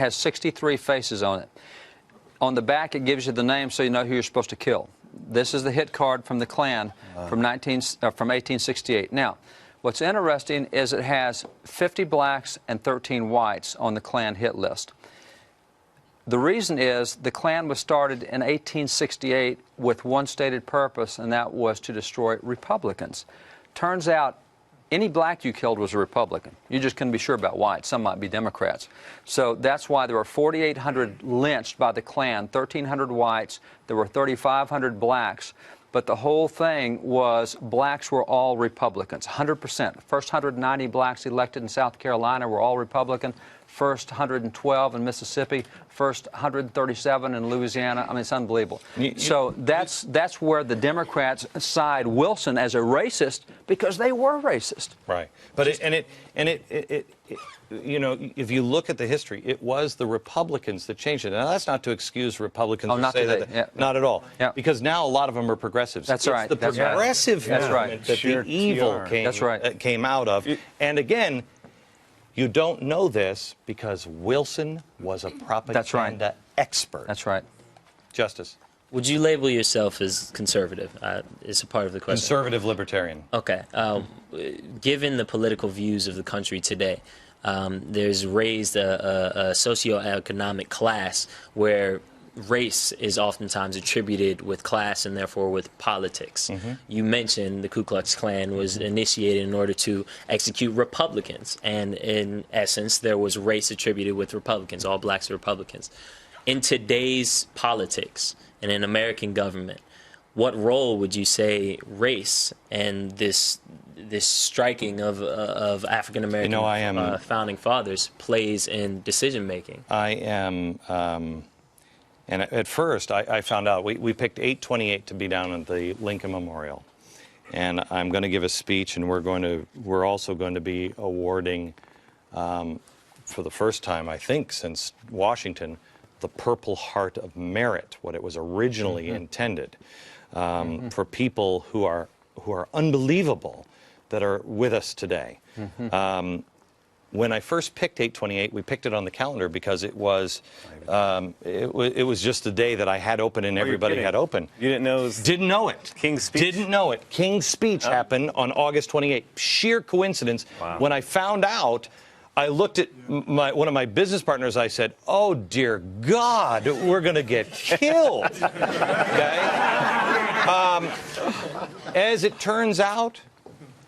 S2: 63 faces on it. On the back, it gives you the name so you know who you're supposed to kill. This is the hit card from the Klan from 1868. Now, what's interesting is it has 50 blacks and 13 whites on the Klan hit list. The reason is the Klan was started in 1868 with one stated purpose, and that was to destroy Republicans. Turns out any black you killed was a Republican. You just couldn't be sure about whites. Some might be Democrats. So that's why there were 4,800 lynched by the Klan, 1,300 whites. There were 3,500 blacks. But the whole thing was blacks were all Republicans, 100%. First 190 blacks elected in South Carolina were all Republican. First 112 in Mississippi. First 137 in Louisiana. I mean, it's unbelievable. So that's where the Democrats side Wilson as a racist because they were racist.
S1: Right. But you know, if you look at the history, it was the Republicans that changed it. Now, that's not to excuse Republicans who
S2: not
S1: say
S2: today.
S1: that. Not at all.
S2: Yeah.
S1: Because now a lot of them are progressives.
S2: That's
S1: It's
S2: right.
S1: the
S2: That's right.
S1: progressive
S2: That's right.
S1: movement that the evil came out of. And again, you don't know this because Wilson was a propaganda expert.
S2: That's right.
S1: Justice.
S8: Would you label yourself as conservative? Is a part of the question.
S1: Conservative libertarian.
S8: Okay. Given the political views of the country today, there's raised a socioeconomic class where race is oftentimes attributed with class and therefore with politics. You mentioned the Ku Klux Klan was initiated in order to execute Republicans, and in essence there was race attributed with Republicans. All blacks are Republicans. In today's politics and in American government, what role would you say race and this this striking of African American founding fathers plays in decision making.
S1: I am, and at first I found out we picked 828 to be down at the Lincoln Memorial, and I'm going to give a speech, and we're also going to be awarding, for the first time I think since Washington, the Purple Heart of Merit, what it was originally intended, for people who are unbelievable that are with us today. When I first picked 828, we picked it on the calendar because it was just the day that I had open and everybody had open.
S3: You didn't know?
S1: Didn't know it.
S3: King's speech?
S1: Didn't know it. King's speech happened on August 28th. Sheer coincidence.
S3: Wow.
S1: When I found out, I looked at one of my business partners. I said, "Oh dear God, we're going to get killed." Okay. As it turns out,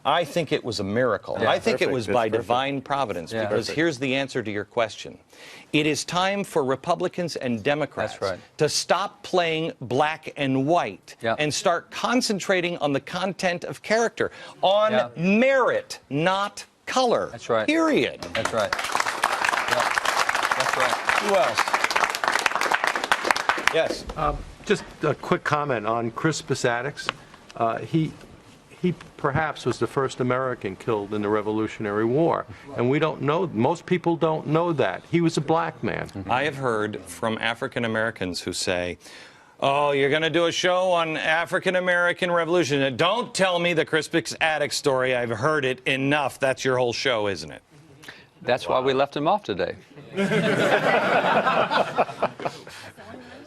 S1: I think it was a miracle.
S2: Yeah,
S1: I think
S3: perfect.
S1: it was
S3: That's
S1: by
S3: perfect.
S1: divine providence,
S2: Yeah.
S1: because
S3: Perfect.
S1: here's the answer to your question. It is time for Republicans and Democrats
S2: That's right.
S1: to stop playing black and white
S2: Yeah.
S1: and start concentrating on the content of character, on
S2: Yeah.
S1: merit, not color.
S2: That's right.
S1: Period.
S2: That's right. Yeah. That's right.
S1: Who else? Yes.
S10: Just a quick comment on Crispus Attucks. He perhaps was the first American killed in the Revolutionary War, and we don't know. Most people don't know that he was a black man.
S1: I have heard from African Americans who say, "Oh, you're going to do a show on African American Revolution. Don't tell me the Crispus Attucks story. I've heard it enough. That's your whole show, isn't it?"
S2: That's why we left him off today.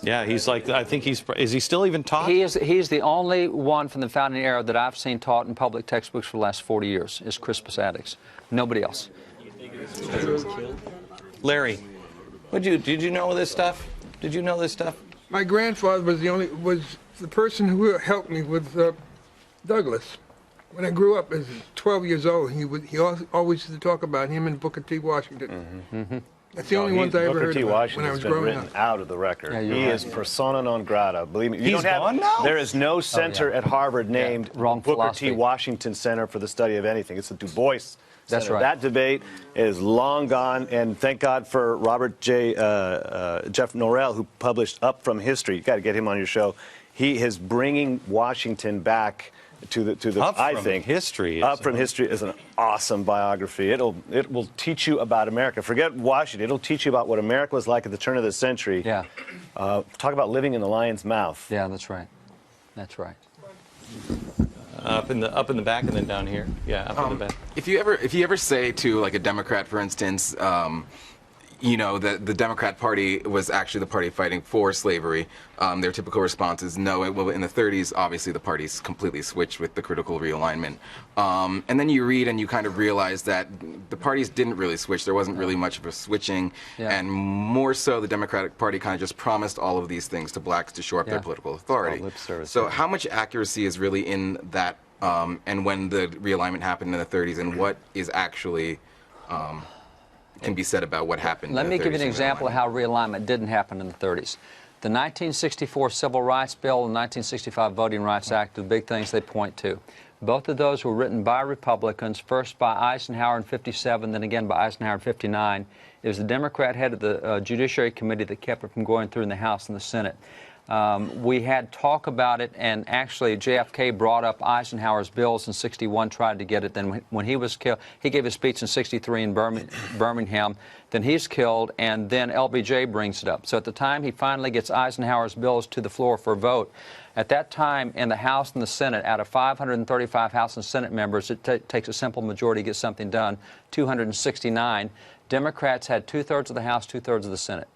S1: Yeah, he's like, I think is he still even taught?
S2: He's the only one from the founding era that I've seen taught in public textbooks for the last 40 years, is Crispus Attucks. Nobody else.
S1: Larry, did you know this stuff? Did you know this stuff?
S11: My grandfather was the person who helped me with Douglas. When I grew up as 12 years old, he always used to talk about him and Booker T. Washington. That's the only ones I ever heard about when I was growing up.
S3: Booker T. Washington's been written out of the record.
S2: Yeah,
S3: He
S2: right.
S3: is persona non grata. Believe me.
S1: He's gone now?
S3: There is no center at Harvard named
S2: Wrong
S3: Booker
S2: philosophy.
S3: T. Washington Center for the Study of Anything. It's the Du Bois
S2: That's
S3: Center.
S2: right.
S3: That debate is long gone, and thank God for Jeff Norrell, who published Up From History. You got to get him on your show. He is bringing Washington back to the.
S1: Up
S3: I
S1: From
S3: think
S1: History is
S3: Up From History is an awesome biography. It will teach you about America. Forget Washington. It'll teach you about what America was like at the turn of the century.
S2: Yeah.
S3: Talk about living in the lion's mouth.
S2: Yeah, that's right. That's right.
S1: Up in the back and then down here. Yeah, up in the back.
S12: If you ever say to like a Democrat, for instance, you know, that the Democrat Party was actually the party fighting for slavery, their typical response is no. Well, in the 30s, obviously the parties completely switched with the critical realignment. And then you read and you kind of realize that the parties didn't really switch. There wasn't really much of a switching.
S2: Yeah.
S12: And more so, the Democratic Party kind of just promised all of these things to blacks to shore up
S2: Yeah.
S12: their political authority.
S3: lip service,
S12: So
S3: yeah.
S12: how much accuracy is really in that, and when the realignment happened in the 30s, and what is actually can be said about what happened?
S2: Let
S12: in
S2: me
S12: the
S2: give you
S12: 30s
S2: an
S12: in
S2: example of
S12: realignment?
S2: how realignment didn't happen in the 30s. The 1964 Civil Rights Bill and the 1965 Voting Rights Act are the big things they point to. Both of those were written by Republicans, first by Eisenhower in 57, then again by Eisenhower in 59. It was the Democrat head of the Judiciary Committee that kept it from going through in the House and the Senate. We had talk about it, and actually JFK brought up Eisenhower's bills in 61, tried to get it. Then when he was killed, he gave a speech in 63 in Birmingham. Then he's killed, and then LBJ brings it up. So at the time he finally gets Eisenhower's bills to the floor for a vote, at that time in the House and the Senate, out of 535 House and Senate members, it takes a simple majority to get something done, 269. Democrats had 2/3 of the House, 2/3 of the Senate.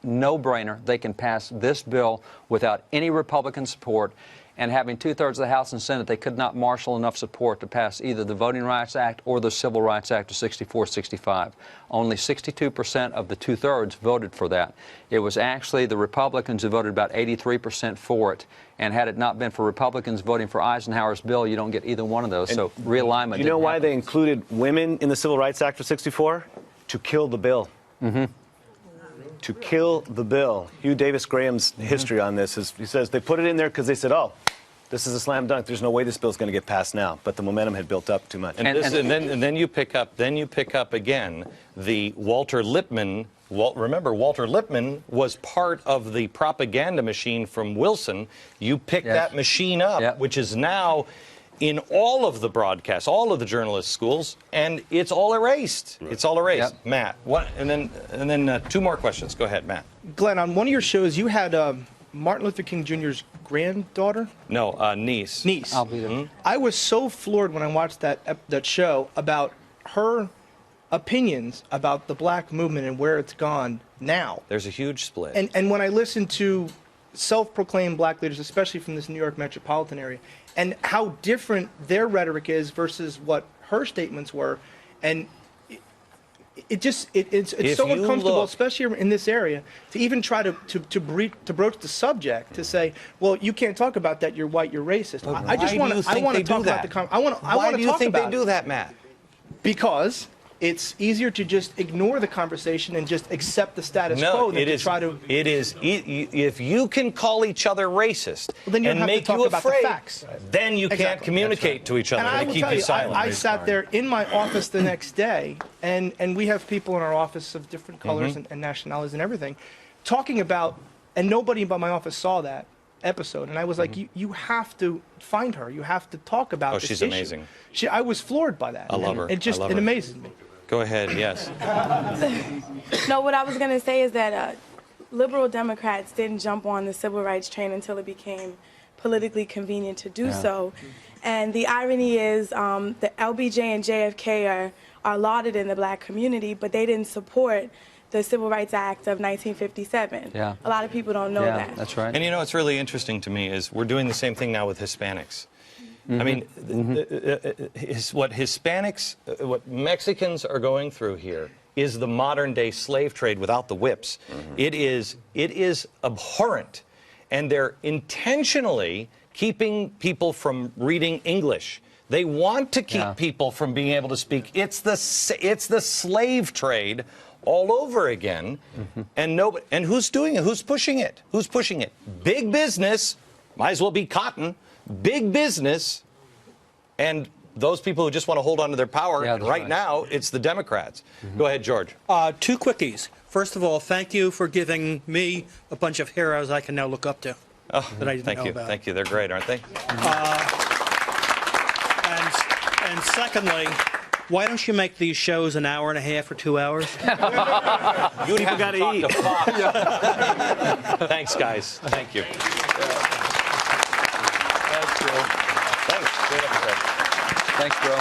S2: No-brainer. They can pass this bill without any Republican support, and having 2/3 of the House and Senate, they could not marshal enough support to pass either the Voting Rights Act or the Civil Rights Act of 64-65. Only 62% of the 2/3 voted for that. It was actually the Republicans who voted about 83% for it, and had it not been for Republicans voting for Eisenhower's bill, you don't get either one of those. So realignment.
S3: Do you know
S2: didn't
S3: why
S2: happen.
S3: they included women in the Civil Rights Act of 64? To kill the bill. To kill the bill. Hugh Davis Graham's history on this is, he says they put it in there because they said, oh, This is a slam dunk. There's no way this bill's going to get passed now, but the momentum had built up too much.
S1: And then you pick up again the Walter Lippmann. Remember, Walter Lippmann was part of the propaganda machine from Wilson. You pick that machine up, which is now in all of the broadcasts, all of the journalist schools, and it's all erased. Right. It's all erased. Yep. Matt, what? And then 2 more questions. Go ahead, Matt.
S13: Glenn, on one of your shows, you had Martin Luther King Jr.'s granddaughter.
S1: No, niece.
S13: Niece.
S2: I'll be there. Mm-hmm.
S13: I was so floored when I watched that show about her opinions about the black movement and where it's gone now.
S1: There's a huge split.
S13: And when I listen to self-proclaimed black leaders, especially from this New York metropolitan area, and how different their rhetoric is versus what her statements were, and it's so uncomfortable, especially in this area, to even try to broach the subject, to say, well, you can't talk about that. You're white. You're racist. I want to talk about the conversation.
S1: Why do you think they do that, Matt?
S13: Because it's easier to just ignore the conversation and just accept the status quo than to try to.
S1: It is. If you can call each other racist
S13: then you
S1: and
S13: have
S1: make
S13: to talk
S1: you
S13: about
S1: afraid,
S13: the facts.
S1: Then you can't communicate to each other.
S13: And I
S1: They
S13: will
S1: keep
S13: tell
S1: you
S13: you,
S1: silent.
S13: I sat there in my office the next day, and we have people in our office of different colors and nationalities and everything, talking about, and nobody but my office saw that episode, and I was like, you have to find her. You have to talk about this
S1: she's
S13: issue.
S1: amazing.
S13: I was floored by that.
S1: I love her.
S13: It amazes me.
S1: Go ahead, yes.
S14: No, what I was going to say is that liberal Democrats didn't jump on the civil rights train until it became politically convenient to do so. And the irony is the LBJ and JFK are lauded in the black community, but they didn't support the Civil Rights Act of 1957.
S2: Yeah.
S14: A lot of people don't know that.
S2: That's right.
S1: And you know what's really interesting to me is we're doing the same thing now with Hispanics. I mean, what what Mexicans are going through here is the modern-day slave trade without the whips. It is abhorrent, and they're intentionally keeping people from reading English. They want to keep people from being able to speak. It's the slave trade all over again, and who's doing it? Who's pushing it? Who's pushing it? Big business. Might as well be cotton. Big business, and those people who just want to hold on to their power. Right now, it's the Democrats. Go ahead, George.
S15: 2 quickies. First of all, thank you for giving me a bunch of heroes I can now look up to. That I didn't know about.
S1: Thank you. They're great, aren't they?
S15: And secondly, why don't you make these shows an hour and a half or 2 hours?
S1: People got to eat. Thanks, guys. Thank you. Thanks. Great episode.
S2: Thanks, bro.